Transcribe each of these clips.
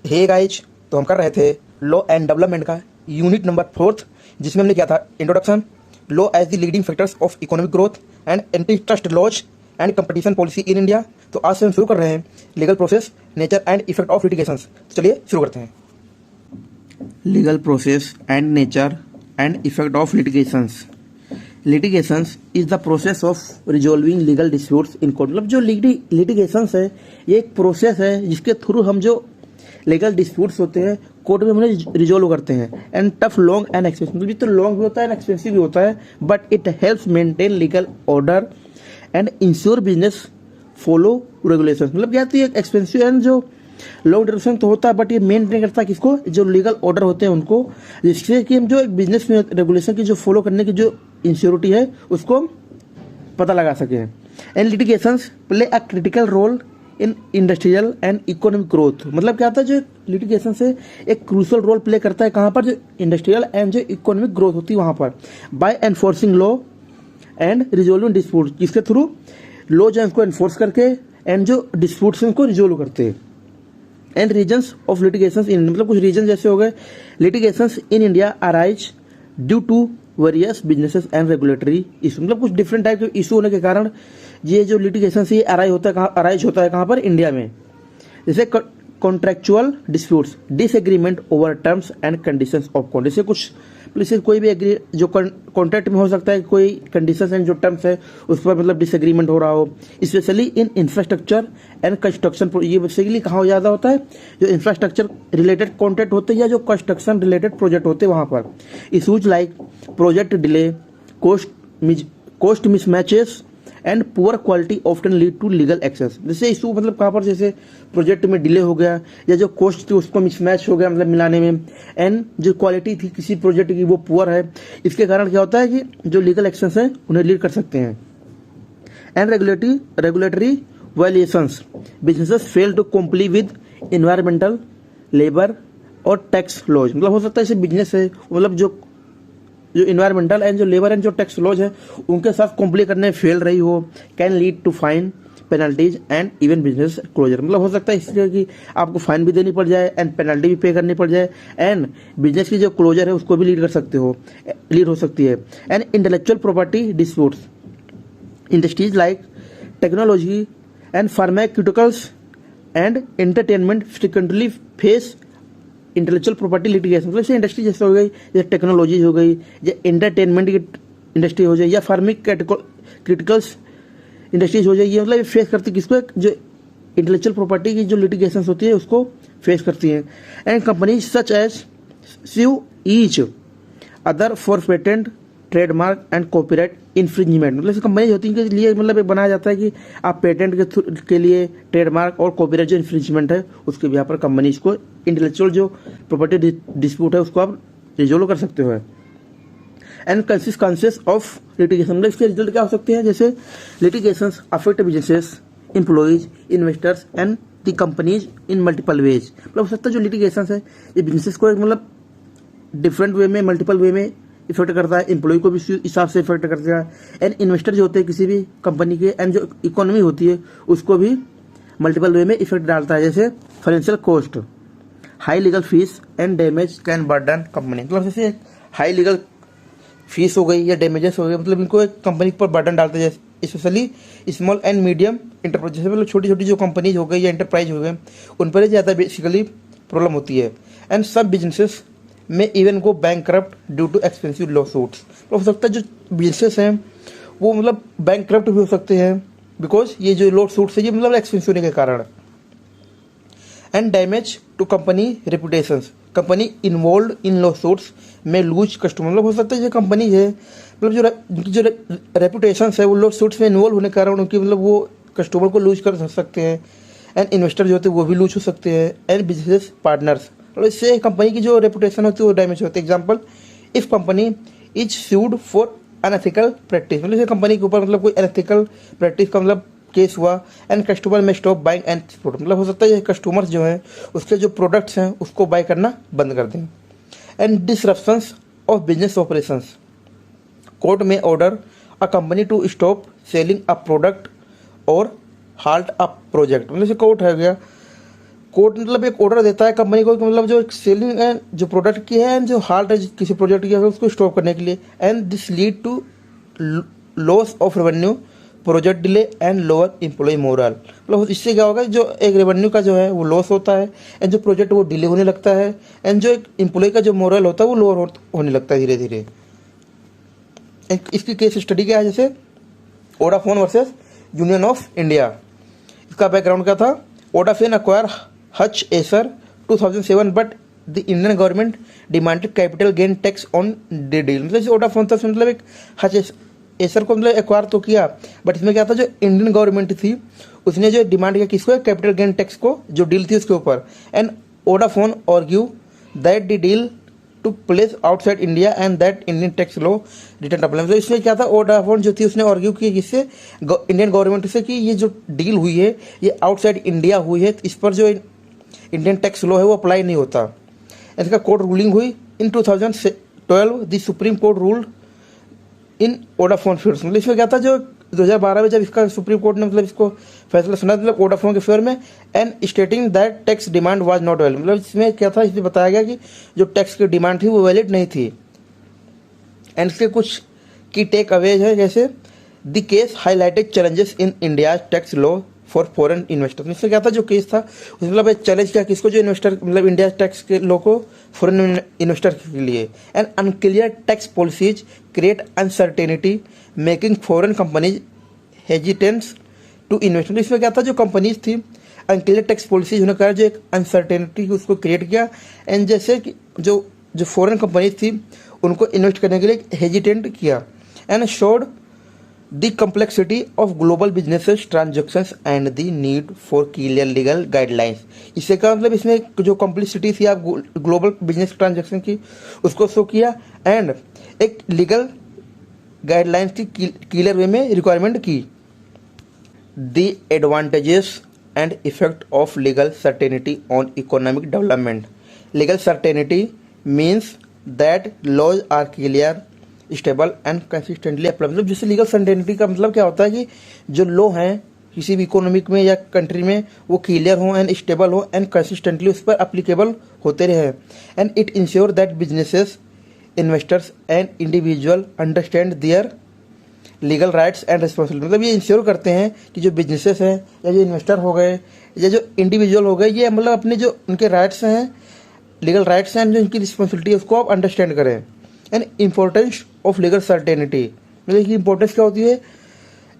Hey guys, तो हम कर रहे थे लॉ एंड डेवलपमेंट का यूनिट नंबर 4, जिसमें हमने किया था introduction, law as the leading factors of economic growth and anti trust laws and competition policy in India. तो आज से हम शुरू कर रहे हैं legal process, nature and effect of litigations. तो चलिए शुरू करते हैं। Legal process and nature and effect of litigations. Litigations is the process of resolving legal disputes in court. मतलब जो लिटिगेशंस है ये एक प्रोसेस है जिसके थ्रू हम जो लीगल डिस्प्यूट्स होते हैं कोर्ट में उन्हें रिजोल्व करते हैं। And tough, long and expensive, तो लॉन्ग भी होता है एंड एक्सपेंसिव भी होता है, but it helps maintain legal order and ensure business follow regulation. मतलब क्या है, एक्सपेंसिव एंड जो लॉन्ग ड्यूरेशन तो होता है, बट ये मेंटेन करता है किसको, जो लीगल ऑर्डर होते हैं उनको, जिससे कि हम जो एक बिजनेस में रेगुलेशन की जो फॉलो करने की जो इंश्योरिटी है उसको पता लगा सके। And litigations play a critical role in industrial and economic growth. मतलब क्या होता है, जो लिटिगेशन से एक क्रूशियल रोल प्ले करता है कहाँ पर, जो इंडस्ट्रियल एंड जो इकोनॉमिक ग्रोथ होती है वहाँ पर, by enforcing law and resolving dispute, जिसके थ्रू लॉ जो है उसको एनफोर्स करके एंड जो डिस्प्यूट्स हैं उनको रिजोल्व करते हैं। And reasons of litigations in, मतलब कुछ रीजन जैसे हो गए, litigations in India arise due to various businesses and regulatory issue. मतलब कुछ डिफरेंट टाइप के इशू होने के कारण ये जो लिटिगेशन ये अराइज होता है कहाँ पर, इंडिया में। जैसे contractual disputes, disagreement over terms and conditions of contract. जैसे कुछ जैसे कोई भी एग्री जो कॉन्ट्रैक्ट में हो सकता है, कोई कंडीशंस एंड जो टर्म्स है उस पर मतलब डिसएग्रीमेंट हो रहा हो, specially in infrastructure and construction. ये बेसिकली कहाँ ज़्यादा होता है, जो इंफ्रास्ट्रक्चर रिलेटेड कॉन्ट्रैक्ट होते हैं या जो कंस्ट्रक्शन रिलेटेड प्रोजेक्ट होते हैं वहाँ पर। Issues like project delay, cost mismatches and poor quality often lead to legal access. जैसे इशू मतलब कहाँ पर, जैसे प्रोजेक्ट में डिले हो गया या जो कॉस्ट थी उसको मिसमैच हो गया मतलब मिलाने में, एंड जो क्वालिटी थी किसी प्रोजेक्ट की वो पुअर है, इसके कारण क्या होता है कि जो लीगल एक्शंस है उन्हें लीड कर सकते हैं। And regulatory violations, businesses fail to comply with environmental, labour और टैक्स लॉज। मतलब हो सकता है जैसे बिजनेस है मतलब जो इन्वायरमेंटल एंड जो लेबर एंड जो टैक्स लॉज है उनके साथ कॉम्प्ली करने में फेल रही हो, can lead to fine, penalties and even business closure. मतलब हो सकता है इसलिए कि आपको फाइन भी देनी पड़ जाए एंड पेनल्टी भी पे करनी पड़ जाए, एंड बिजनेस की जो क्लोजर है उसको भी लीड हो सकती है। And intellectual property disputes, industries like technology and pharmaceuticals and entertainment frequently face intellectual property litigation. मतलब जैसे इंडस्ट्री जैसे हो गई, जैसे टेक्नोलॉजी हो गई, या एंटरटेनमेंट की इंडस्ट्री हो जाए, या क्रिटिकल्स इंडस्ट्रीज हो जाए, ये मतलब फेस करती है किसको, जो इंटेलेक्चुअल प्रॉपर्टी की जो लिटिगेशन होती है उसको फेस करती है। And companies such as sue each other for patent, trademark and copyright infringement. मतलब कंपनीज होती है के लिए मतलब एक बनाया जाता है कि आप पेटेंट के लिए, ट्रेडमार्क और कॉपीराइट जो इन्फ्रिंजमेंट है उसके भी यहाँ पर कंपनीज को इंटेलेक्चुअल जो प्रॉपर्टी डिस्प्यूट है उसको आप रिजोल्व कर सकते हो। एंड कंसिक्वेंसेस ऑफ लिटिगेशन, मतलब इसके रिजल्ट क्या हो सकते हैं, जैसे litigations affect businesses, employees, investors and the companies in multiple ways. मतलब हो सकता है जो लिटिगेशंस है ये बिजनेसेस को एक मतलब डिफरेंट वे में, मल्टीपल वे में इफेक्ट करता है, एम्प्लॉय को भी इस हिसाब से इफेक्ट करता है, एंड इन्वेस्टर जो होते हैं किसी भी कंपनी के, एंड जो इकोनॉमी होती है उसको भी मल्टीपल वे में इफेक्ट डालता है। जैसे financial cost, high legal fees and damage can burden company. मतलब जैसे हाई लीगल फीस हो गई या डैमेजेस हो गए, मतलब इनको एक कंपनी पर बर्डन डालते हैं, specially small and medium enterprise. जैसे मतलब छोटी छोटी जो कंपनीज हो गई या इंटरप्राइज हो गए उन पर ज़्यादा बेसिकली प्रॉब्लम होती है। एंड सब बिजनेसेस में even go bankrupt due too expensive law suits. तो हो सकता है जो बिजनेसेस हैं वो मतलब बैंकक्रप्ट भी हो सकते हैं बिकॉज ये जो लॉ सूट्स है ये मतलब एक्सपेंसिव होने के कारण। And damage to company reputations, company involve in lawsuits में लूज कस्टमर। मतलब हो सकता है जो कंपनी है मतलब जो रेपुटेशन है वो लॉ सूट्स में इन्वॉल्व होने के कारण उनकी मतलब वो कस्टमर को लूज कर सकते हैं, एंड इन्वेस्टर जो होते हैं वो भी लूज हो सकते हैं, एंड बिजनेस पार्टनर्स। और इससे कंपनी की जो रेपुटेशन होती है वो डैमेज होती है। Example, if company is sued for unethical practice, मतलब जैसे कंपनी के ऊपर मतलब कोई अनएथिकल प्रैक्टिस का मतलब केस हुआ, एंड कस्टमर में स्टॉप बाइंग एंड एक्सपोर्ट। मतलब हो सकता है ये कस्टमर्स जो हैं उसके जो प्रोडक्ट्स हैं उसको बाय करना बंद कर दें। And disruptions of business operations, court में order a company to stop selling a product और हाल्ट अ प्रोजेक्ट। मतलब जैसे कोर्ट है गया, कोर्ट मतलब एक ऑर्डर देता है कंपनी को कि मतलब जो सेलिंग एंड जो प्रोडक्ट की है एंड जो हाल्ट है किसी प्रोजेक्ट की है उसको स्टॉप करने के लिए, and this lead to loss of revenue, project delay and lower employ morale. मतलब इससे क्या होगा, जो एक रेवेन्यू का जो है वो लॉस होता है एंड जो प्रोजेक्ट वो डिले होने लगता है एंड जो एक एम्प्लॉय का जो मोरल होता है वो लोअर होने लगता है धीरे धीरे। इसकी केस स्टडी क्या है, जैसे Vodafone versus union of India. इसका बैकग्राउंड क्या था, Vodafone acquire Hutch Acer 2007 but the Indian government demanded capital gain tax on the deal. मतलब वोडाफोन था मतलब एक हच एसर को मतलब एक्वायर तो किया, बट इसमें क्या था, जो इंडियन गवर्नमेंट थी उसने जो डिमांड किया किसको, कैपिटल गेन टैक्स को, जो डील थी उसके ऊपर। And Vodafone argue that the deal to place outside India and that Indian tax law return apply. तो इसमें क्या था, वोडाफोन जो थी उसने आर्ग्यू किया किससे, इंडियन गवर्नमेंट से, कि ये जो डील हुई है ये आउटसाइड इंडिया हुई है, इस पर जो इंडियन टैक्स लॉ है वो अप्लाई नहीं होता। इसका कोर्ट रूलिंग हुई in 2012, the Supreme Court ruled in Vodafone favours. मतलब इसमें क्या था, जो 2012 में जब इसका सुप्रीम कोर्ट ने मतलब इसको फैसला सुना मतलब वोडाफोन के फेयर में, and stating that tax demand was not valid. मतलब इसमें क्या था, इसमें बताया गया कि जो टैक्स की डिमांड थी वो वैलिड नहीं थी। एंड इसके कुछ की टेक अवेज है, जैसे the case highlighted challenges in India tax law for foreign investor. इसमें क्या था, जो केस था उसमें मतलब चैलेंज किया किसको, जो इन्वेस्टर मतलब इंडिया टैक्स के लॉ को फॉरेन इन्वेस्टर के लिए। And unclear tax policies create uncertainty making foreign companies hesitance to invest. इसमें क्या था, जो कंपनीज थी अनक्लियर टैक्स पॉलिसीज होने के कारण जो एक अनसर्टेनिटी उसको क्रिएट किया, एंड जैसे कि जो फॉरेन कंपनीज थी उनको इन्वेस्ट करने के लिए हेजिटेंट किया। And showed the complexity of global businesses transactions and the need for clear legal guidelines. इससे क्या मतलब, इसमें जो कॉम्प्लेक्सिटी थी आप ग्लोबल बिजनेस ट्रांजेक्शन की उसको शो किया, एंड एक लीगल गाइडलाइंस की क्लियर वे में रिक्वायरमेंट की। The advantages and effect of legal certainty on economic development. Legal certainty means that laws are clear stable and consistently apply. मतलब जैसे legal certainty का मतलब क्या होता है कि जो लॉ हैं किसी भी इकोनॉमिक में या कंट्री में वो क्लियर हो एंड स्टेबल हो एंड कंसिस्टेंटली उस पर अप्लीकेबल होते रहे। And it ensure that businesses investors and individual understand their legal rights and responsibility. मतलब ये इंश्योर करते हैं कि जो बिजनेसेस हैं या जो इन्वेस्टर हो गए या जो इंडिविजुअल हो गए, ये मतलब अपने जो उनके राइट्स हैं, लीगल राइट्स हैं, जो इनकी रिस्पॉन्सिबिलिटी है उसको आप अंडरस्टैंड करें। And importance of legal certainty, मतलब की इंपॉर्टेंस क्या होती है,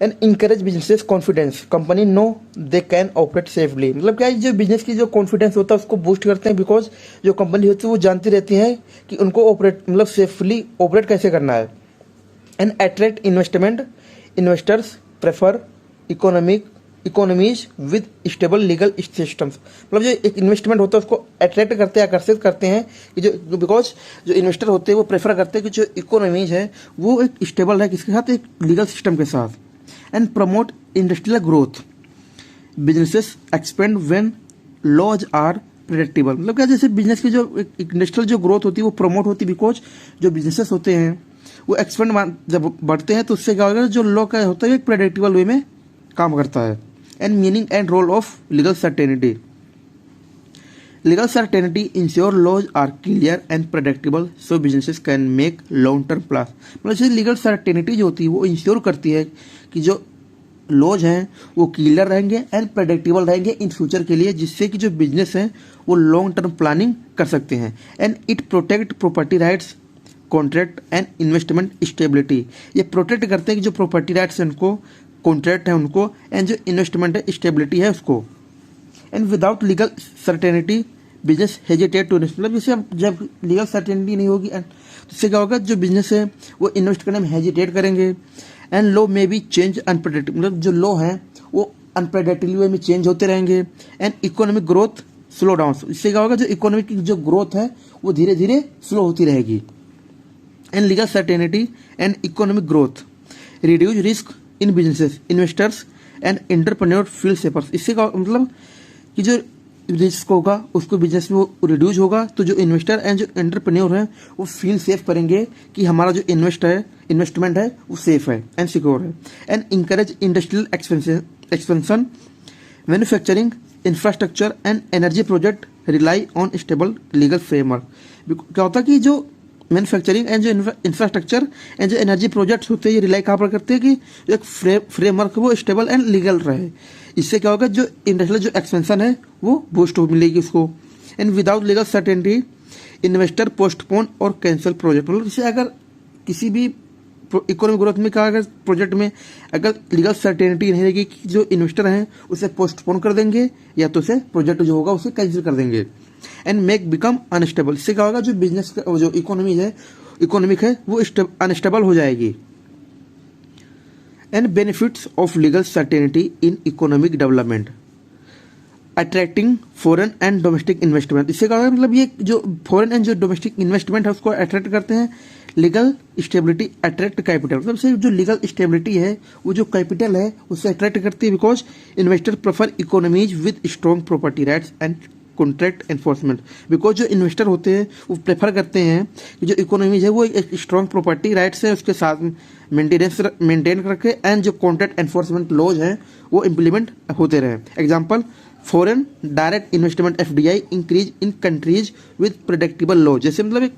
and encourage businesses confidence, company know they can operate safely. मतलब क्या है, जो बिजनेस की जो कॉन्फिडेंस होता है उसको बूस्ट करते हैं, बिकॉज जो कंपनी होती है वो जानती रहती है कि उनको ऑपरेट मतलब सेफली ऑपरेट कैसे करना है। And attract investment, investors prefer economies with stable legal systems. मतलब जो एक इन्वेस्टमेंट होता है उसको अट्रैक्ट करते हैं, आकर्षित करते हैं कि जो बिकॉज जो इन्वेस्टर होते हैं वो प्रेफर करते हैं कि जो इकोनॉमीज है वो एक स्टेबल है, किसके साथ, एक लीगल सिस्टम के साथ। And promote industrial growth, businesses expand when laws are predictable. मतलब क्या, जैसे बिजनेस की जो इंडस्ट्रियल जो ग्रोथ होती है वो प्रमोट होती है, बिकॉज जो बिजनेसेस होते हैं वो एक्सपेंड जब बढ़ते हैं तो उससे क्या होगा, जो लॉ का होता है एक प्रेडिक्टेबल वे में काम करता है। And meaning and role of legal certainty, legal certainty ensure laws are clear and predictable so businesses can make long term plan. मतलब जैसे लीगल सर्टेनिटी जो होती है वो इंश्योर करती है कि जो लॉज हैं वो क्लियर रहेंगे एंड प्रेडिक्टेबल रहेंगे इन फ्यूचर के लिए, जिससे कि जो बिजनेस हैं वो लॉन्ग टर्म प्लानिंग कर सकते हैं। And it protect property rights, contract and investment stability. ये प्रोटेक्ट करते हैं कि जो प्रॉपर्टी राइट्स हैं उनको, कॉन्ट्रैक्ट है उनको, एंड जो इन्वेस्टमेंट है स्टेबिलिटी है उसको। And without legal certainty business hesitate to invest. मतलब जैसे अब जब लीगल सर्टेनिटी नहीं होगी तो इससे क्या होगा, जो बिजनेस है वो इन्वेस्ट करने में हेजिटेट करेंगे। एंड लॉ में भी चेंज अनप्रेडिक्टेबल, मतलब जो लॉ हैं वो अनप्रेडिक्टेबल वे में चेंज होते रहेंगे। And economic growth slow down, इससे क्या होगा, जो इकोनॉमिक की जो ग्रोथ है वो धीरे धीरे स्लो होती रहेगी। And legal certainty and economic growth reduce risk in businesses, investors and entrepreneur feel safer. इससे का मतलब कि जो रिस्क होगा उसको बिजनेस में वो रिड्यूस होगा, तो जो इन्वेस्टर एंड जो एंटरप्रेन्योर है वो फील सेफ करेंगे कि हमारा जो इन्वेस्टमेंट है वो सेफ है एंड सिक्योर है। And encourage industrial expansion, manufacturing infrastructure and energy project rely on stable legal framework. क्या होता है कि जो मैन्युफैक्चरिंग एंड जो इंफ्रास्ट्रक्चर एंड जो एनर्जी प्रोजेक्ट्स होते हैं ये रिलाई कहाँ पर करते हैं कि जो एक फ्रेमवर्क वो स्टेबल एंड लीगल रहे। इससे क्या होगा, जो इंडस्ट्रियल जो एक्सपेंशन है वो बूस्ट हो मिलेगी उसको। And without legal certainty investor postpone और कैंसिल प्रोजेक्ट। मतलब जैसे अगर किसी भी इकोनॉमिक ग्रोथ में क्या, अगर प्रोजेक्ट में अगर लीगल सर्टेनिटी नहीं रहेगी कि जो इन्वेस्टर हैं उसे पोस्टपोन कर देंगे या तो उसे प्रोजेक्ट जो होगा उसे कैंसिल कर देंगे। And make become unstable. इससे क्या होगा, जो बिजनेस जो इकोनॉमिक है वो अनस्टेबल हो जाएगी। And benefits of legal certainty in economic development, attracting foreign and domestic investment. इससे क्या होगा, मतलब ये जो फॉरेन एंड जो डोमेस्टिक इन्वेस्टमेंट है उसको अट्रैक्ट करते हैं। लीगल स्टेबिलिटी अट्रैक्ट कैपिटल, मतलब से जो लीगल स्टेबिलिटी है वो जो कैपिटल है उससे अट्रैक्ट करती है। Because investor prefer economies with strong property rights and contract enforcement. Because जो इन्वेस्टर होते हैं वो प्रेफर करते हैं कि जो इकोनॉमीज है वो एक स्ट्रॉन्ग प्रॉपर्टी राइट्स है उसके साथ मेंटेन करके एंड जो कॉन्ट्रैक्ट एनफोर्समेंट लॉज हैं वो इम्प्लीमेंट होते रहे। Example, foreign direct investment FDI increase in countries with predictable law. जैसे मतलब एक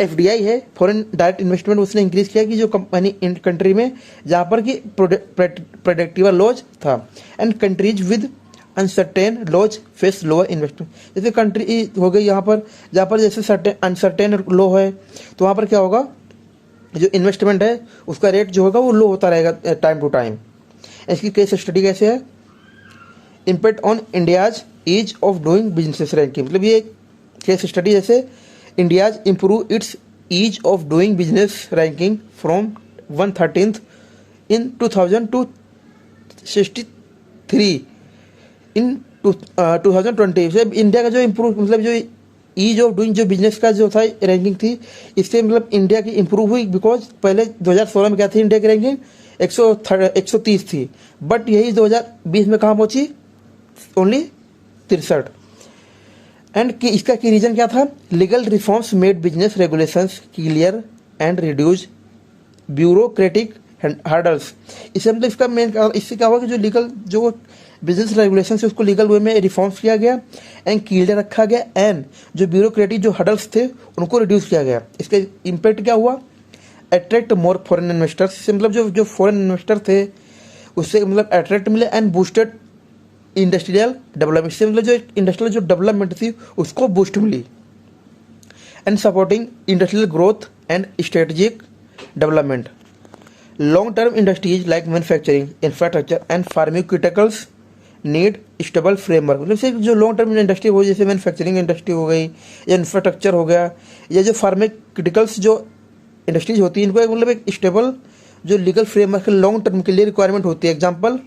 FDI है, फॉरेन डायरेक्ट इन्वेस्टमेंट, उसने इंक्रीज किया कि जो कंपनी इन कंट्री में जहाँ पर कि प्रेडिक्टेबल लॉज था। And countries with uncertain laws face lower investment. जैसे कंट्री हो गई यहाँ पर जहाँ पर जैसे अनसर्टेन लॉ है तो वहाँ पर क्या होगा, जो इन्वेस्टमेंट है उसका रेट जो होगा वो लो होता रहेगा टाइम टू टाइम। इसकी केस स्टडी कैसे है, impact on India's ease of doing business ranking. मतलब ये केस स्टडी जैसे India's improve its ease of doing business ranking from 113th in 2000 to 63 in 2020 से इंडिया का जो इम्प्रूव मतलब जो ईज ऑफ डूइंग जो बिजनेस का जो था रैंकिंग थी इससे मतलब इंडिया की इम्प्रूव हुई। बिकॉज पहले 2016 में क्या थी इंडिया की रैंकिंग 130 थी, बट यही 2020 में कहाँ पहुंची, ओनली 63। एंड इसका की रीजन क्या था, legal reforms made business regulations clear and reduce bureaucratic hurdles. इससे मतलब इसका मेन इससे क्या हुआ कि जो लीगल जो बिजनेस रेगुलेशन है उसको लीगल वे में रिफॉर्म्स किया गया एंड क्लियर रखा गया एंड जो ब्यूरोक्रेटिक जो हर्डल्स थे उनको रिड्यूस किया गया। इसका इम्पैक्ट क्या हुआ, अट्रैक्ट मोर फॉरेन इन्वेस्टर्स। से मतलब जो फॉरेन इन्वेस्टर थे उससे मतलब अट्रैक्ट मिले एंड बूस्टेड इंडस्ट्रियल डेवलपमेंट। से मतलब जो इंडस्ट्रियल जो डेवलपमेंट थी उसको बूस्ट मिली। And supporting industrial growth and strategic development, long term industries like manufacturing infrastructure and pharmaceuticals need stable framework. मतलब से जो लॉन्ग टर्म इंडस्ट्री हो जैसे मैन्युफैक्चरिंग इंडस्ट्री हो गई या इंफ्रास्ट्रक्चर हो गया या जो फार्मास्यूटिकल्स जो इंडस्ट्रीज होती है इनको एक मतलब एक स्टेबल जो लीगल फ्रेमवर्क लॉन्ग टर्म के लिए रिक्वायरमेंट होती है। Example,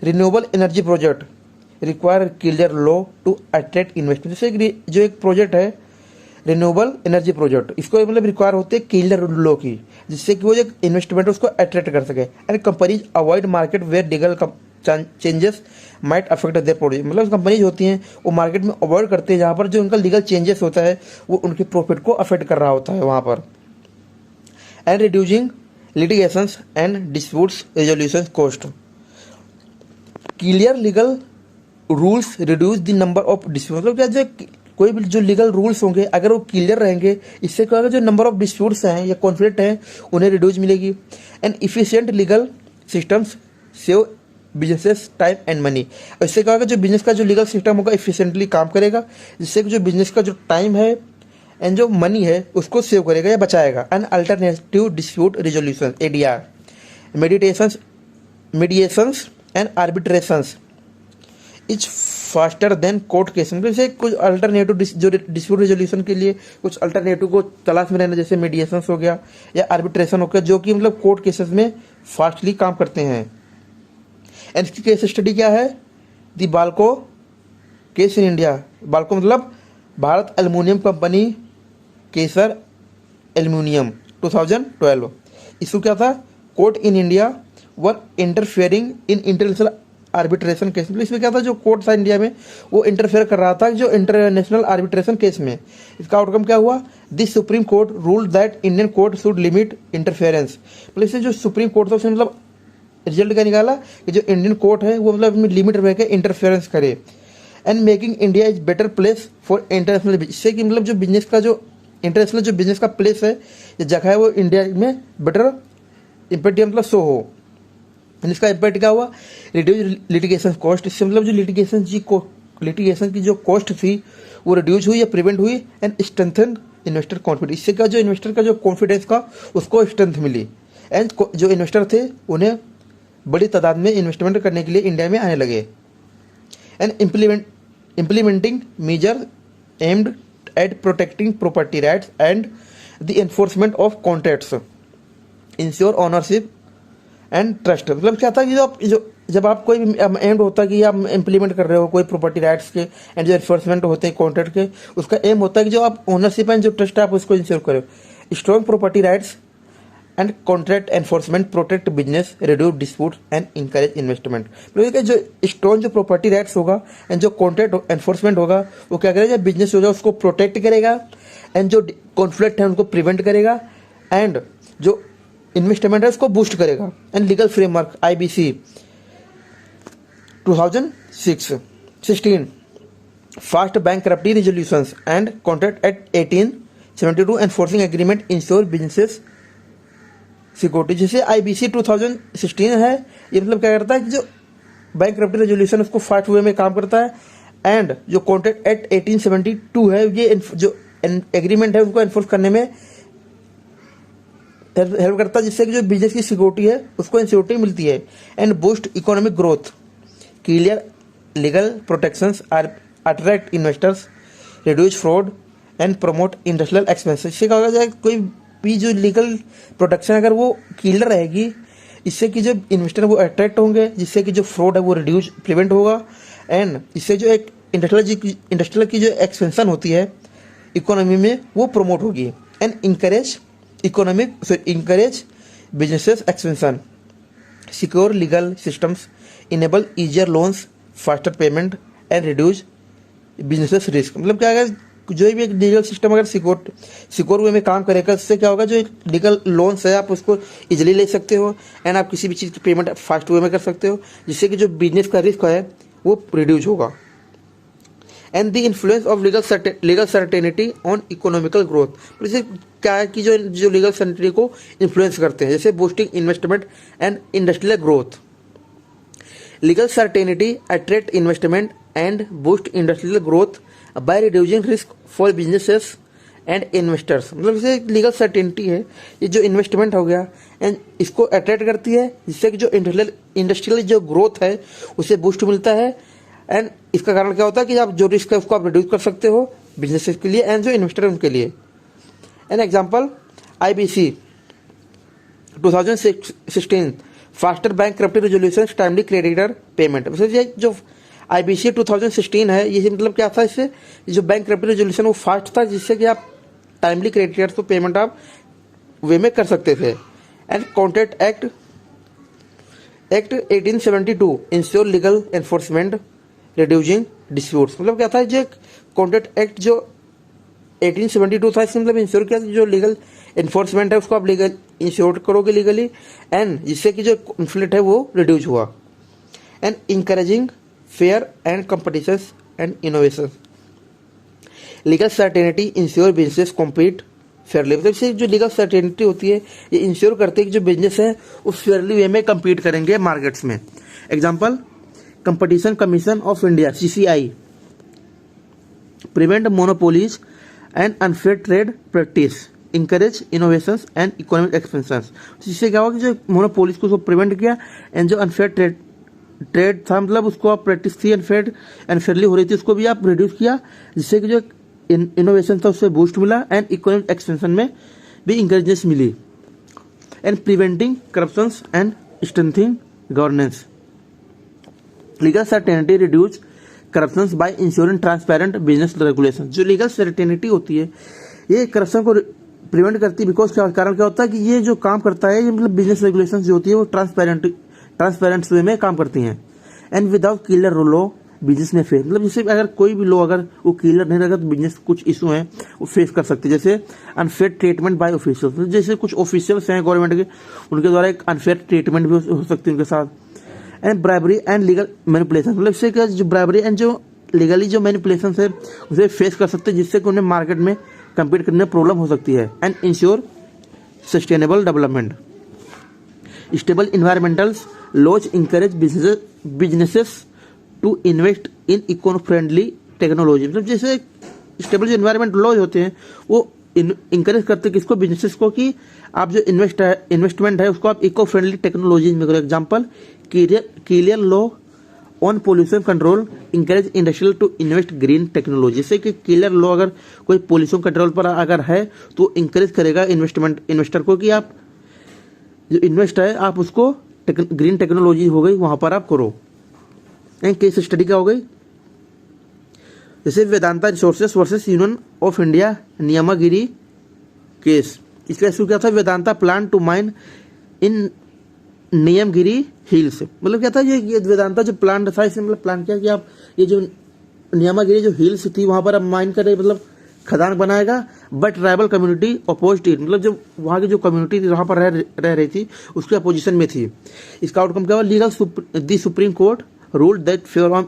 renewable energy project require clear law to attract investment. जैसे जो एक प्रोजेक्ट है रिन्यूएबल एनर्जी प्रोजेक्ट इसको मतलब रिक्वायर होते हैं क्लियर लॉ की जिससे कि वो जो इन्वेस्टमेंट है उसको अट्रैक्ट कर सके। And companies avoid market where legal changes might affect their project. मतलब कंपनीज होती हैं वो मार्केट में अवॉइड करते हैं जहाँ पर जो उनका लीगल चेंजेस होता है वो उनके प्रॉफिट को अफेक्ट कर रहा होता है वहाँ पर। And reducing litigations and disputes resolution cost, clear legal rules reduce the number of dispute. मतलब क्या जो कोई भी जो लीगल रूल्स होंगे अगर वो क्लियर रहेंगे इससे क्या होगा, जो नंबर ऑफ डिस्प्यूट्स हैं या कॉन्फ्लिक्ट हैं उन्हें रिड्यूस मिलेगी। And efficient legal systems save businesses time and money. इससे क्या होगा, जो बिजनेस का जो लीगल सिस्टम होगा इफिशिएंटली काम करेगा जिससे जो बिजनेस का जो टाइम है एंड जो मनी है उसको सेव करेगा या बचाएगा। And alternative dispute resolution ADR, mediations and arbitrations is faster than court case. मतलब जैसे कुछ अल्टरनेटिव जो डिस्प्यूट रेजोल्यूशन के लिए कुछ अल्टरनेटिव को तलाश में रहना, जैसे मीडिएशंस हो गया या आर्बिट्रेशन हो गया जो कि मतलब कोर्ट केसेस में फास्टली काम करते हैं। एंड इसकी केस स्टडी क्या है, the BALCO case in India. BALCO मतलब भारत एल्युमिनियम कंपनी केसर एल्युमिनियम 2012। इशू क्या था, court in India were interfering in international arbitration case. मतलब इसमें क्या था, जो कोर्ट था इंडिया में वो इंटरफेयर कर रहा था जो इंटरनेशनल आर्बिट्रेशन केस में। इसका आउटकम क्या हुआ, this supreme Court ruled that Indian court should limit interference. मतलब इससे जो सुप्रीम कोर्ट था उसने मतलब रिजल्ट क्या निकाला कि जो इंडियन कोर्ट है वो मतलब लिमिट रह के इंटरफेरेंस करे। And making India is better place for international, इससे कि मतलब जो बिजनेस का जो इंटरनेशनल जो बिजनेस का प्लेस है, ये जगह है, वो इंडिया में बेटर इम्पैक्ट मतलब शो हो। इसका इम्पैक्ट क्या हुआ, रिड्यूज लिटिगेशन कॉस्ट, इससे मतलब जो लिटिगेशन की जो कॉस्ट थी वो रिड्यूज हुई या प्रिवेंट हुई। एंड स्ट्रेंथन इन्वेस्टर कॉन्फिडेंस, इससे क्या जो इन्वेस्टर का जो कॉन्फिडेंस का उसको स्ट्रेंथ मिली। एंड जो इन्वेस्टर थे उन्हें बड़ी तादाद में इन्वेस्टमेंट करने के लिए इंडिया में आने लगे। And implementing measures aimed at protecting property rights and the enforcement of contracts ensure ownership and trust। मतलब क्या था कि जब आप कोई एम होता है कि आप इम्प्लीमेंट कर रहे हो कोई प्रॉपर्टी राइट्स के एंड जो एनफोर्समेंट होते हैं कॉन्ट्रैक्ट के, उसका एम होता है कि जो आप ओनरशिप एंड जो ट्रस्ट है आप उसको इंश्योर करो। Strong property rights and contract enforcement protect business, reduce dispute and encourage investment. मतलब जो स्ट्रॉन्ग जो प्रॉपर्टी राइट्स होगा एंड जो कॉन्ट्रैक्ट एनफोर्समेंट होगा वो क्या करेगा, बिजनेस होगा उसको प्रोटेक्ट करेगा एंड जो कॉन्फ्लिक्ट है उनको प्रिवेंट करेगा एंड जो इन्वेस्टमेंट है उसको बूस्ट करेगा। And legal framework IBC 2016 fast bankruptcy resolutions and contract act 1872 enforcing agreement ensure businesses security. जैसे IBC 2016 है, ये मतलब क्या करता है कि जो बैंकरप्टी रेजोल्यूशन उसको फास्ट वे में काम करता है। एंड जो कॉन्ट्रैक्ट एक्ट 1872 है, ये जो एग्रीमेंट है उसको एनफोर्स करने में हेल्प करता है, जिससे कि जो बिजनेस की सिक्योरिटी है उसको इंश्योरिटी मिलती है। And boost economic growth, clear legal protections are attract investors, reduce fraud and promote industrial expense. इससे क्या होगा, कोई भी जो लीगल प्रोटेक्शन अगर वो क्लियर रहेगी, इससे कि जो इन्वेस्टर वो अट्रैक्ट होंगे, जिससे कि जो फ्रॉड है वो रिड्यूस प्रिवेंट होगा। एंड इससे जो एक इंडस्ट्रियल की जो एक्सपेंशन होती है इकोनॉमी में वो प्रमोट होगी। And encourage businesses expansion, secure legal systems enable easier loans, faster payment and reduce businesses risk. मतलब क्या है, जो भी एक लीगल सिस्टम अगर सिक्योर वे में काम करेगा, इससे क्या होगा, जो लीगल लोन्स है आप उसको इजीली ले सकते हो एंड आप किसी भी चीज़ की पेमेंट फास्ट वे में कर सकते हो, जिससे कि जो बिजनेस का रिस्क है वो रिड्यूस होगा। And the influence of legal certainty on economical growth, जैसे क्या है कि जो लीगल सर्टेनिटी को इन्फ्लुएंस करते हैं, जैसे boosting investment and industrial growth. Legal certainty attract investment and boost industrial growth by reducing risk for businesses and investors. मतलब जैसे लीगल सर्टेनिटी है, ये जो इन्वेस्टमेंट हो गया एंड इसको अट्रैक्ट करती है, जिससे कि जो इंडस्ट्रियल जो ग्रोथ है उसे बूस्ट मिलता है। एंड इसका कारण क्या होता है कि आप जो रिस्क है उसको आप रिड्यूस कर सकते हो बिजनेसेस के लिए एंड जो इन्वेस्टर है उनके लिए। An example IBC 2016 faster bankruptcy resolution, timely creditor payment. ये जो IBC 2016 है, ये मतलब क्या था, इससे जो बैंकरप्टी रेजोल्यूशन वो फास्ट था, जिससे कि आप टाइमली क्रेडिटर्स को पेमेंट आप वे में कर सकते थे। And contract act 1872 ensure legal enforcement, reducing disputes. मतलब क्या था, जो कॉन्ट्रैक्ट एक्ट जो 1872 था, इसमें मतलब इंश्योर किया जो लीगल एनफोर्समेंट है उसको आप लीगल इंश्योर करोगे लीगली, एंड जिससे कि जो कॉन्फ्लिक्ट है वो रिड्यूस हुआ। And encouraging fair and competition and innovation, legal certainty ensure business compete Fairlie. मतलब इससे जो लीगल सर्टेनिटी होती है ये इंश्योर करते हैं कि जो बिजनेस है वो फेयरली वे में कम्पीट करेंगे मार्केट्स में। Example competition commission of India CCI prevent monopolies and unfair trade practice, encourage innovations and economic expansion. इससे क्या हुआ कि जो मोनोपोलीज को प्रिवेंट किया एंड जो अनफेयर ट्रेड था, मतलब उसको आप प्रैक्टिस थी अनफेयरली हो रही थी, उसको भी आप रिड्यूस किया, जिससे कि जो इनोवेशन था उससे बूस्ट मिला एंड इकोनॉमिक एक्सपेंशन में भी इंकरेजनेस मिली। And preventing corruption and strengthening governance, legal certainty reduce corruption by ensuring transparent business regulation. जो लीगल सर्टेनिटी होती है ये करप्शन को प्रिवेंट करती है, बिकॉज कारण क्या होता है कि ये जो काम करता है, ये मतलब बिजनेस रेगुलेशन जो होती है वो ट्रांसपेरेंट वे में काम करती हैं। And without clear law business में फेस, मतलब जैसे अगर कोई भी लॉ अगर वो क्लियर नहीं रहेगा तो बिजनेस कुछ इशू हैं वो फेस कर सकते हैं, जैसे अनफेयर ट्रीटमेंट बाय ऑफिशियल्स। जैसे कुछ ऑफिशियल्स हैं गवर्नमेंट के, उनके द्वारा एक अनफेयर ट्रीटमेंट भी हो सकती है उनके साथ। And bribery and legal manipulation, मतलब इससे क्या जो ब्राइबरी एंड जो लीगली जो मैनिपुलेशन है उसे फेस कर सकते हैं, जिससे कि उन्हें मार्केट में कम्पीट करने में प्रॉब्लम हो सकती है। And ensure sustainable development. Stable environmentals laws encourage businesses to invest in eco friendly technology. मतलब जैसे स्टेबल जो इन्वायरमेंट लॉज होते हैं वो इंकरेज करते हैं किसको, बिजनेसेस को, कि आप जो इन्वेस्टमेंट है उसको आप इको फ्रेंडली टेक्नोलॉजीज में करो। Example clear law on pollution control encourage industrial to invest green technology. जैसे कि क्लियर लॉ अगर कोई पोल्यूशन कंट्रोल पर अगर है तो इंकरेज करेगा इन्वेस्टर को कि आप जो इन्वेस्ट है आप उसको ग्रीन टेक्नोलॉजी हो गई वहां पर आप करो। केस स्टडी क्या हो गई, जैसे Vedanta resources versus union of India Niyamgiri case. इसका इशू क्या था, Vedanta plan to mine in Niyamgiri hills. मतलब क्या था, ये वेदांता जो प्लान था इसने मतलब प्लान किया कि आप ये जो नियमागिरी जो हिल्स थी वहां पर आप माइन करे, मतलब खदान बनाएगा, but tribal community opposed it. मतलब जो वहाँ की जो कम्युनिटी थी वहाँ पर रह रही थी उसके अपोजिशन में थी। इसका आउटकम क्या हुआ, the Supreme Court ruled that favour on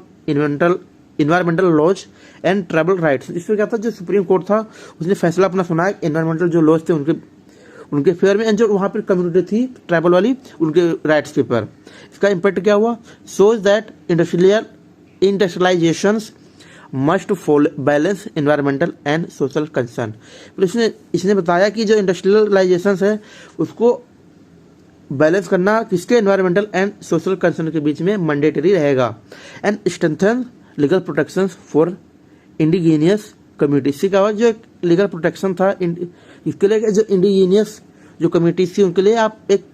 environmental laws and tribal rights. इसमें क्या था, जो सुप्रीम कोर्ट था उसने फैसला अपना सुनाया एनवायरमेंटल जो लॉज थे उनके फेवर में, एंड जो वहाँ पर कम्युनिटी थी ट्राइबल वाली उनके राइट्स के पर। इसका इम्पैक्ट क्या हुआ, shows that industrialisations must follow balance environmental and social concern. तो इसने बताया कि जो इंडस्ट्रियलाइजेशन है उसको बैलेंस करना किसके, एनवायरमेंटल एंड सोशल कंसर्न के बीच में मैंडेटरी रहेगा। And strengthen legal protection for indigenous community. इसी का जो एक लीगल प्रोटेक्शन था इसके लिए, जो इंडिजीनियस जो कम्युनिटीज थी उनके लिए आप एक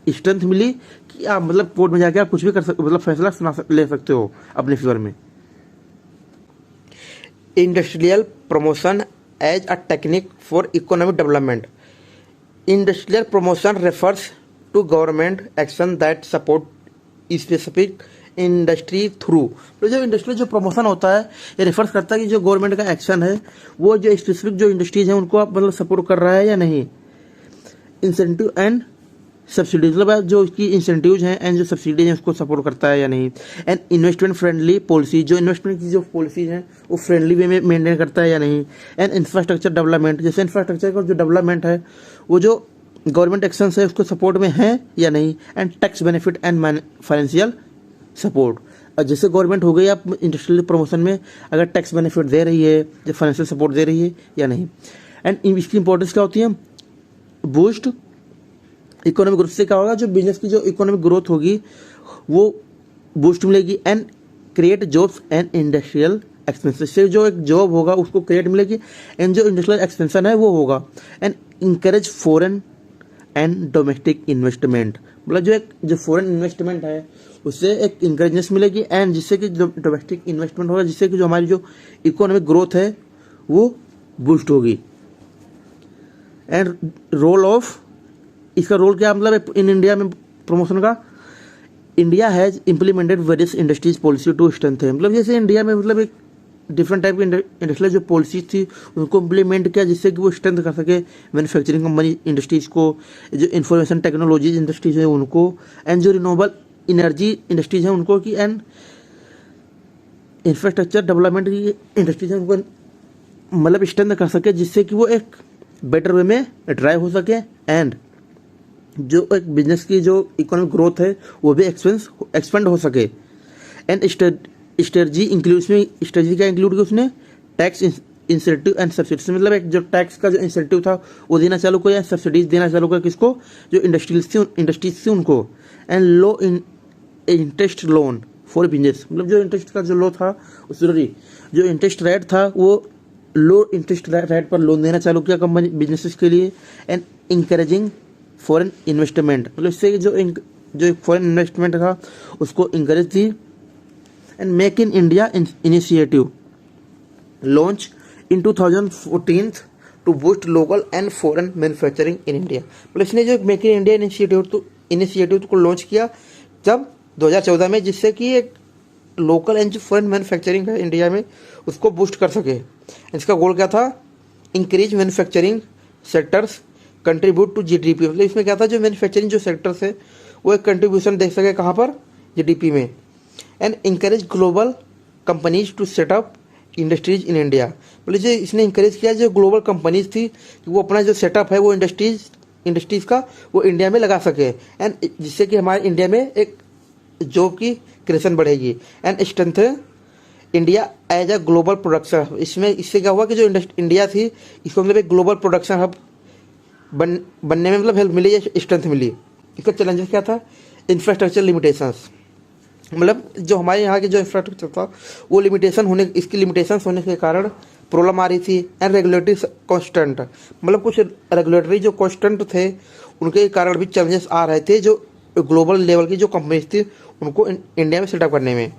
स्ट्रेंथ मिली कि आप मतलब कोर्ट में जाके आप कुछ भी कर सकते, मतलब फैसला ले सकते हो अपने फेवर में। Industrial promotion as a technique for economic development. Industrial promotion refers to government action that support specific industry through. तो जो इंडस्ट्रियल जो प्रमोशन होता है ये रेफर्स करता है कि जो गवर्नमेंट का एक्शन है वो जो स्पेसिफिक जो इंडस्ट्रीज है उनको आप मतलब सपोर्ट कर रहा है या नहीं। इंसेंटिव एंड सब्सिडीज, मतलब जो उसकी इंसेंटिव्स हैं एंड जो सब्सिडीज हैं उसको सपोर्ट करता है या नहीं। एंड इन्वेस्टमेंट फ्रेंडली पॉलिसी, जो इन्वेस्टमेंट की जो पॉलिसीज हैं वो फ्रेंडली वे में मेंटेन करता है या नहीं। एंड इंफ्रास्ट्रक्चर डेवलपमेंट, जैसे इंफ्रास्ट्रक्चर का जो डेवलपमेंट है वो जो गवर्नमेंट एक्शन है उसको सपोर्ट में है या नहीं। And tax benefit and financial support, जैसे गवर्नमेंट हो गई आप इंडस्ट्रियल प्रमोशन में अगर टैक्स बेनिफिट दे रही है, जो फाइनेंशियल सपोर्ट दे रही है या नहीं। एंड इसकी इंपॉर्टेंस क्या होती है, बूस्ट इकोनॉमिक ग्रोथ से क्या होगा, जो बिजनेस की जो इकोनॉमिक ग्रोथ होगी वो बूस्ट मिलेगी। And create jobs and industrial expansion, से जो एक जॉब होगा उसको क्रिएट मिलेगी एंड जो इंडस्ट्रियल एक्सपेंशन है वो होगा। And encourage foreign and domestic investment, मतलब जो फॉरेन इन्वेस्टमेंट है उससे एक इंकरेजनेस मिलेगी एंड जिससे कि जो डोमेस्टिक इन्वेस्टमेंट होगा जिससे कि जो हमारी जो इकोनॉमिक ग्रोथ है वो बूस्ट होगी। एंड रोल ऑफ, इसका रोल क्या मतलब इन इंडिया में प्रमोशन का, India has implemented various industries policy to strength है। मतलब जैसे इंडिया में मतलब एक डिफरेंट टाइप की इंडस्ट्रियल जो पॉलिसी थी उनको इम्प्लीमेंट किया जिससे कि वो स्ट्रेंथ कर सके मैन्युफैक्चरिंग कंपनी इंडस्ट्रीज को, जो इंफॉर्मेशन टेक्नोलॉजी इंडस्ट्रीज है उनको, एंड जो रिन्यूएबल एनर्जी इंडस्ट्रीज है उनको की, एंड इंफ्रास्ट्रक्चर डेवलपमेंट की इंडस्ट्रीज है उनको मतलब स्ट्रेंथ कर सके जिससे कि वो एक बेटर वे में ड्राइव हो सके। एंड जो एक बिजनेस की जो इकोनॉमिक ग्रोथ है वो भी एक्सपेंड हो सके। एंड स्ट्रेटजी इंक्लूड, इसमें स्ट्रेटजी क्या इंक्लूड किया उसने, टैक्स इंसेंटिव एंड सब्सिडीज, मतलब एक जो टैक्स का जो इंसेंटिव था वो देना चालू किया, सब्सिडीज देना चालू किया किसको, जो इंडस्ट्रीज थी उनको। And low interest loan for business, मतलब जो इंटरेस्ट का जो लो था सॉरी जो इंटरेस्ट रेट था वो लो इंटरेस्ट रेट पर लोन देना चालू किया कंपनी बिजनेसेस के लिए। एंड इंकरेजिंग फॉरेन इन्वेस्टमेंट, मतलब इससे जो फॉरेन इन्वेस्टमेंट था उसको इंकरेज दी। And make in India initiative launch in 2014 to boost local and foreign manufacturing in India. मतलब इसने जो मेक इन इंडिया इनिशिएटिव को लॉन्च किया जब 2014 में, जिससे कि एक लोकल एंड जो फॉरेन मैन्युफैक्चरिंग है इंडिया में उसको बूस्ट कर सके। इसका गोल क्या था, increase manufacturing sectors contribute to GDP, मतलब इसमें क्या था, जो मैन्युफैक्चरिंग जो सेक्टर्स है वो एक कंट्रीब्यूशन दे सके कहाँ पर, जीडीपी में। And encourage global companies to set up industries in India. बोले जो इसने इंकरेज किया जो ग्लोबल कंपनीज थी कि वो अपना जो सेटअप है वो इंडस्ट्रीज का वो इंडिया में लगा सके, एंड जिससे कि हमारे इंडिया में एक जॉब की क्रिएशन बढ़ेगी and strength India as a global production. इसमें इससे क्या हुआ कि जो इंडिया थी इसको मतलब एक ग्लोबल प्रोडक्शन हब बनने में मतलब हेल्प मिली या स्ट्रेंथ मिली। इसका चैलेंजेस क्या था? इंफ्रास्ट्रक्चर लिमिटेशंस, मतलब जो हमारे यहाँ के जो इंफ्रास्ट्रक्चर था वो इसकी लिमिटेशंस होने के कारण प्रॉब्लम आ रही थी। एंड रेगुलेटरी कॉन्स्टेंट, मतलब कुछ रेगुलेटरी जो कॉन्स्टेंट थे उनके कारण भी चैलेंजेस आ रहे थे जो ग्लोबल लेवल की जो कंपनीज थी उनको इंडिया में सेटअप करने में।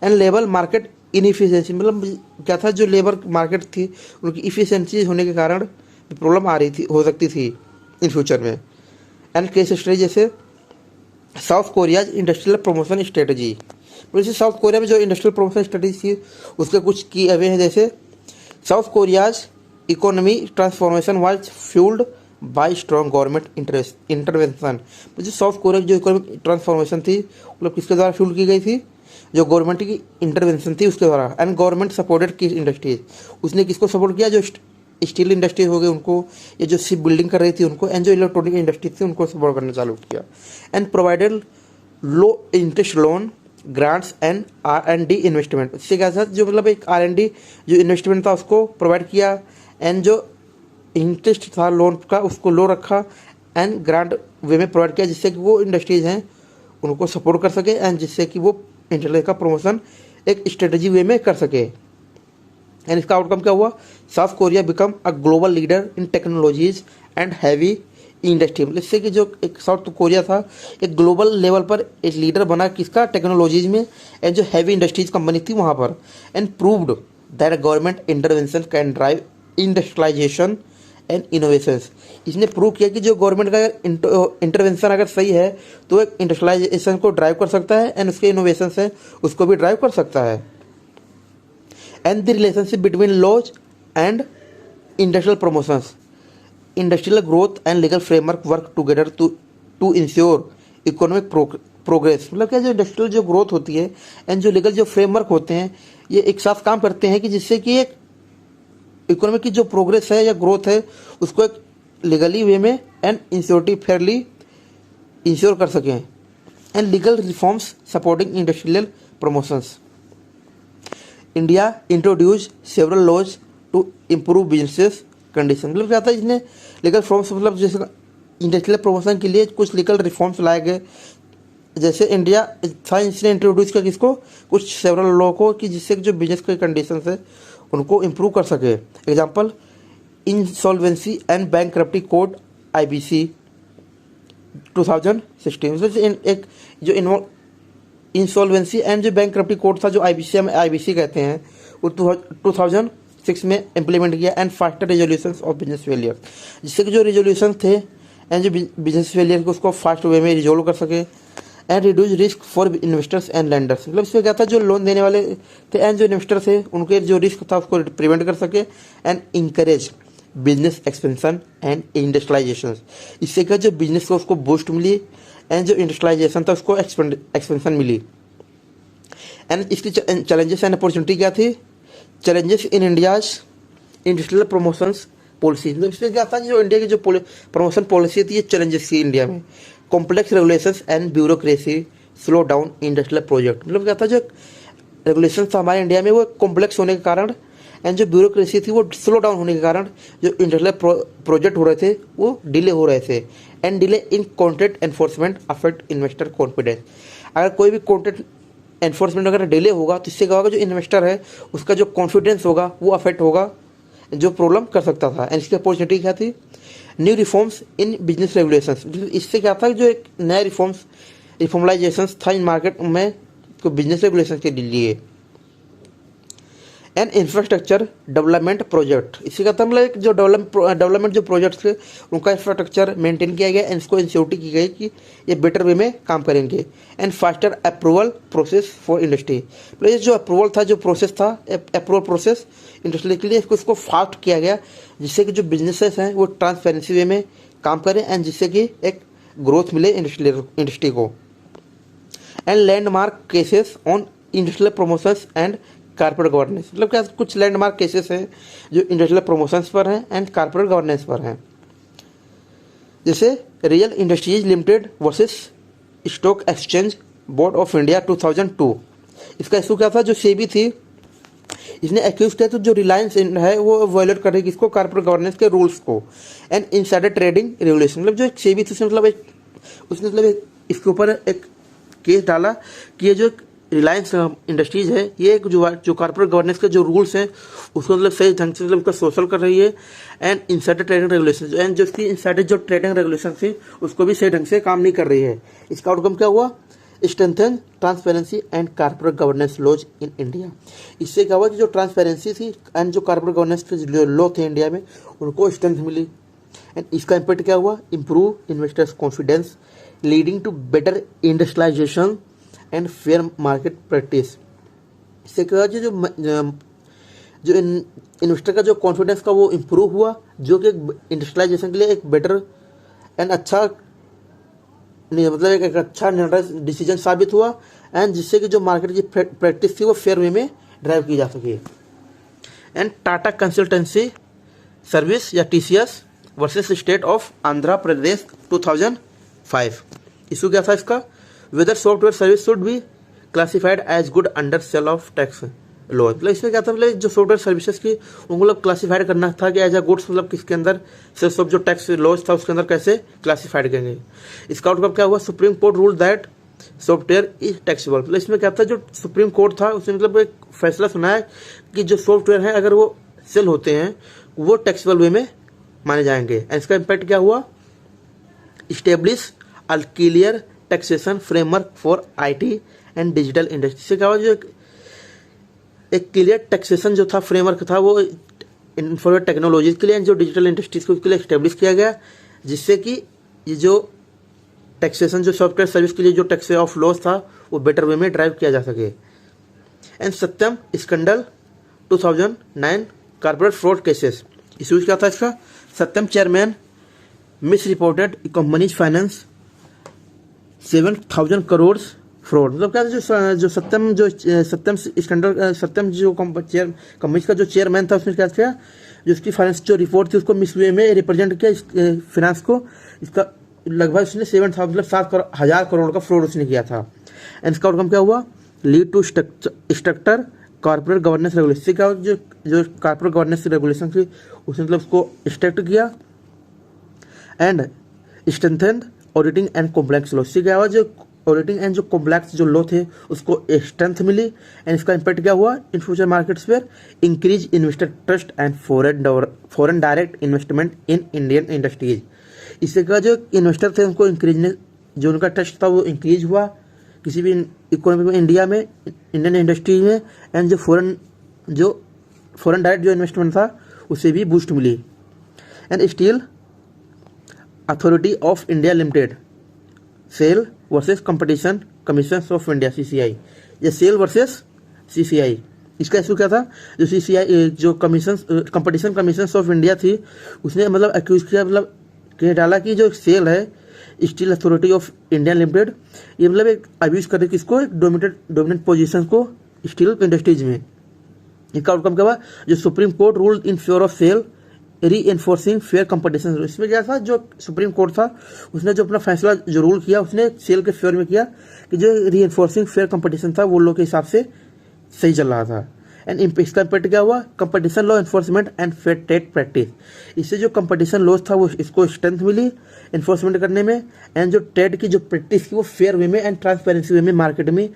एंड लेबर मार्केट इनएफिशिएंसी, मतलब क्या था जो लेबर मार्केट थी उनकी इफिशिएंसी होने के कारण प्रॉब्लम आ रही थी, हो सकती थी इन फ्यूचर में। एंड केस स्टडी जैसे south Korea's industrial promotion strategy, जैसे साउथ कोरिया में जो इंडस्ट्रियल प्रमोशन स्ट्रेटजी थी उसके कुछ की अवे हैं। जैसे south Korea's economy transformation was fuelled bye strong government intervention. जो साउथ कोरिया की जो इकोनॉमिक ट्रांसफॉर्मेशन थी मतलब किसके द्वारा फ्यूल की गई थी? जो गवर्नमेंट की इंटरवेंशन थी उसके द्वारा। एंड गवर्नमेंट सपोर्टेड की इंडस्ट्रीज, उसने किसको सपोर्ट किया? जो स्टील इंडस्ट्री हो गई उनको, या जो शिप बिल्डिंग कर रही थी उनको, एंड जो इलेक्ट्रॉनिक इंडस्ट्री थी उनको सपोर्ट करना चालू किया। And provided low interest loan grants and R&D investment. इससे क्या था जो मतलब एक R&D जो इन्वेस्टमेंट था उसको प्रोवाइड किया, एंड जो इंटरेस्ट था लोन का उसको लो रखा, एंड ग्रांट वे में प्रोवाइड किया जिससे कि वो इंडस्ट्रीज हैं उनको सपोर्ट कर सके, एंड जिससे कि वो इंडस्ट्री का प्रमोशन एक स्ट्रेटजी वे में कर सके। एंड इसका आउटकम क्या हुआ? South Korea become a global leader in technologies and heavy industry. इससे कि जो एक साउथ कोरिया था एक ग्लोबल लेवल पर एक लीडर बना किसका? टेक्नोलॉजीज में, एंड जो हैवी इंडस्ट्रीज कंपनी थी वहाँ पर। And proved that government intervention can drive industrialisation and innovations. इसने प्रूव किया कि जो गवर्नमेंट का इंटरवेंशन अगर सही है तो एक इंडस्ट्रियलाइजेशन को ड्राइव कर सकता है, एंड उसके इनोवेशंस हैं उसको भी ड्राइव कर सकता है। And the relationship between laws and industrial promotions, industrial growth and legal framework work together to ensure economic progress. मतलब क्या जो इंडस्ट्रियल जो ग्रोथ होती है एंड जो लीगल जो फ्रेमवर्क होते हैं ये एक साथ काम करते हैं कि जिससे कि एक इकोनॉमिक की जो प्रोग्रेस है या ग्रोथ है उसको एक लीगली वे में एंड इंश्योरिटी फेयरली इंश्योर कर सकें। And legal reforms supporting industrial promotions, India introduce several laws to improve business condition. मतलब क्या था इसने लीगल फॉर्म्स मतलब जैसे इंडस्ट्रियल प्रमोशन के लिए कुछ लीगल रिफॉर्म्स लाए गए। जैसे इंडिया था इसने इंट्रोड्यूस किया किसको? कुछ सेवरल लॉ को कि जिससे जो बिजनेस के कंडीशन है उनको इम्प्रूव कर सके। Example insolvency and bankruptcy code IBC 2016। एक जो इंसॉल्वेंसी एंड जो बैंकरप्टी कोड था जो IBC कहते हैं वो 2006 में इम्प्लीमेंट किया। And faster resolution of business failure, जिससे कि जो रेजोल्यूशन थे एंड जो बिजनेस फेलियर को उसको फास्ट वे में रिजोल्व कर सके। And reduce risk for investors and landers, मतलब इसमें क्या था जो लोन देने वाले थे एंड जो इन्वेस्टर थे उनके जो रिस्क था उसको प्रिवेंट कर सके। And encourage business expansion and industrialisation, इससे क्या जो बिजनेस को उसको बूस्ट मिली एंड जो इंडस्ट्रियलाइजेशन था उसको एक्सपेंशन मिली। एंड इसकी चैलेंजेस एंड अपॉर्चुनिटी क्या थी? Challenges in India's industrial promotions policy, मतलब इसमें क्या था जो इंडिया की जो प्रमोशन पॉलिसी थी ये चैलेंजेस थी इंडिया में। Complex regulations and bureaucracy slow down industrial project, मतलब क्या था जो रेगुलेशन था हमारे इंडिया में वो कॉम्प्लेक्स होने के कारण एंड जो ब्यूरोक्रेसी थी वो स्लो डाउन होने के कारण जो इंडस्ट्रियल प्रोजेक्ट हो रहे थे वो डिले हो रहे थे। And delay in contract enforcement affect investor confidence, अगर कोई भी कॉन्ट्रैक्ट एनफोर्समेंट अगर डिले होगा तो इससे क्या होगा जो इन्वेस्टर है उसका जो कॉन्फिडेंस होगा वो अफेक्ट होगा, जो प्रॉब्लम कर सकता था। एंड इसकी अपॉर्चुनिटी क्या थी? New reforms in business regulations, इससे क्या था जो एक नया रिफॉर्मलाइजेशंस था इन मार्केट में तो बिजनेस रेगुलेशन के लिए। एंड इंफ्रास्ट्रक्चर डेवलपमेंट प्रोजेक्ट, इसी का मतलब एक जो डेवलपमेंट जो प्रोजेक्ट्स थे उनका इंफ्रास्ट्रक्चर मेंटेन किया गया एंड इसको इंश्योरिटी की गई कि ये बेटर वे में काम करेंगे। And faster approval process for industry, मतलब जो अप्रूवल था जो प्रोसेस था अप्रूवल प्रोसेस इंडस्ट्री के लिए इसको फास्ट किया गया जिससे कि जो बिजनेसेस हैं वो ट्रांसपेरेंसी वे में काम करें एंड जिससे कि एक ग्रोथ मिले इंडस्ट्री को। And landmark cases on industrial promotions and corporate governance, मतलब क्या कुछ लैंडमार्क केसेस हैं जो इंडस्ट्रियल प्रमोशंस पर हैं एंड कारपोरेट गवर्नेंस पर हैं। जैसे real industries limited versus stock exchange board of India 2002। इसका इशू क्या था, जो सेबी थी इसने एक्यूज किया तो जो रिलायंस है वो वायलेट कर रही है इसको कारपोरेट गवर्नेंस के रूल्स को एंड इनसाइडर ट्रेडिंग रेगुलेशन। मतलब जो सेबी थी उसने मतलब इसके ऊपर एक केस डाला कि ये जो रिलायंस इंडस्ट्रीज है ये जो कारपोरेट गवर्नेंस के जो रूल्स हैं उसको मतलब सही ढंग से मतलब उसका सोशल कर रही है and insider trading regulation and जो उसकी इनसाइडर जो ट्रेडिंग रेगुलेशन थी उसको भी सही ढंग से काम नहीं कर रही है। इसका आउटकम क्या हुआ, strengthen transparency and corporate governance laws in India. इससे क्या हुआ कि जो ट्रांसपेरेंसी थी एंड जो कारपोरेट गवर्नेंस के जो लॉ थे इंडिया में उनको स्ट्रेंथ मिली एंड इसका इम्पैक्ट क्या हुआ, improve investors confidence leading to better industrialisation and fair market practice. इससे क्या हुआ जो इन्वेस्टर का जो कॉन्फिडेंस का वो इम्प्रूव हुआ, जो कि इंडस्ट्रियलाइजेशन के लिए एक बेटर एंड अच्छा मतलब एक अच्छा निर्णय डिसीजन साबित हुआ एंड जिससे कि जो मार्केट की प्रैक्टिस थी वो फेयर वे में ड्राइव की जा सके। एंड टाटा कंसल्टेंसी सर्विस या TCS versus state of Andhra Pradesh 2005। Issue क्या था इसका, whether software service should be classified as good under sale of tax law. मतलब इसमें क्या था, मतलब जो सॉफ्टवेयर सर्विसेज की उनको मतलब क्लासिफाइड करना था कि एज अ गुड्स मतलब किसके अंदर सेल्स ऑफ जो टैक्स लॉज था उसके अंदर कैसे क्लासिफाइड करेंगे। इसका आउटकम क्या हुआ, supreme court rule that software is taxable. मतलब इसमें क्या था, जो सुप्रीम कोर्ट था उसने मतलब एक फैसला सुनाया कि जो सॉफ्टवेयर है अगर वो सेल होते हैं वो टैक्सेबल वे में माने जाएंगे। एंड इसका इम्पैक्ट क्या हुआ, establish a clear taxation framework for IT and digital industry. से क्या हुआ, जो एक क्लियर टैक्सेशन जो था फ्रेमवर्क था वो इंफॉर्मेशन टेक्नोलॉजीज के लिए जो डिजिटल इंडस्ट्रीज को उसके लिए एस्टेब्लिश किया गया, जिससे कि ये जो टैक्सेशन जो सॉफ्टवेयर सर्विस के लिए जो टैक्स ऑफ लॉस था वो बेटर वे में ड्राइव किया जा सके। And Satyam scandal 2009 corporate fraud cases. Issues क्या था इसका, Satyam chairman misreported companies finance 7,000 crore fraud. मतलब क्या था, जो सत्यम स्कैंडल सत्यम जो कंपनी का जो चेयरमैन था उसने क्या किया, जो उसकी फाइनेंस जो रिपोर्ट थी उसको मिस वे में रिप्रेजेंट किया फाइनेंस को। इसका लगभग उसने 7,000 करोड़ का फ्रॉड उसने किया था। एंड इसका आउटकम क्या हुआ, lead to structure corporate governance regulation. क्या जो कॉर्पोरेट गवर्नेंस रेगुलेशन थी उसने मतलब उसको स्ट्रिक्ट किया and strengthened auditing and complex law. इससे क्या हुआ, जो ऑडिटिंग एंड जो कॉम्प्लेक्स जो लॉ थे उसको स्ट्रेंथ मिली एंड इसका इम्पैक्ट क्या हुआ, इन फ्यूचर मार्केट्स पर increase investor trust and foreign direct investment in Indian industries. इससे क्या जो इन्वेस्टर थे उनको इंक्रीज जो उनका ट्रस्ट था वो इंक्रीज हुआ किसी भी इकोनॉमी में इंडिया में इंडियन इंडस्ट्री में एंड जो फॉरेन डायरेक्ट जो इन्वेस्टमेंट था उसे भी बूस्ट मिली। And steel authority of India limited SAIL versus competition commission of India CCI। ये सेल वर्सेस CCI, इसका इशू क्या था, जो CCI जो कंपटीशन कमीशन ऑफ इंडिया थी उसने मतलब एक्यूज किया मतलब कह डाला कि जो सेल है steel authority of India limited ये मतलब एक अब्यूज कर रही है किसको, एक डोमिनेंट पोजीशन को स्टील इंडस्ट्रीज में। इसका आउटकम क्या हुआ, जो supreme court rule in favour of SAIL reinforcing fair competition. इसमें क्या था, जो सुप्रीम कोर्ट था उसने जो अपना फैसला जो रूल किया उसने सेल के फेवर में किया कि जो री एनफोर्सिंग फेयर कंपटीशन था वो लोग के हिसाब से सही चल रहा था। एंड इसका इम्पैक्ट क्या हुआ, competition law enforcement and fair trade practice. इससे जो कंपटीशन लॉज था वो इसको स्ट्रेंथ मिली एनफोर्समेंट करने में एंड जो ट्रेड की जो प्रैक्टिस की वो फेयर वे में एंड ट्रांसपेरेंसी वे में मार्केट में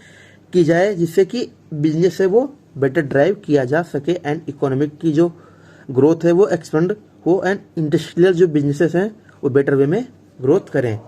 की जाए, जिससे कि बिजनेस है वो बेटर ड्राइव किया जा सके एंड इकोनॉमिक की जो ग्रोथ है वो एक्सपेंड हो एंड इंडस्ट्रियल जो बिजनेसेस हैं वो बेटर वे में ग्रोथ करें।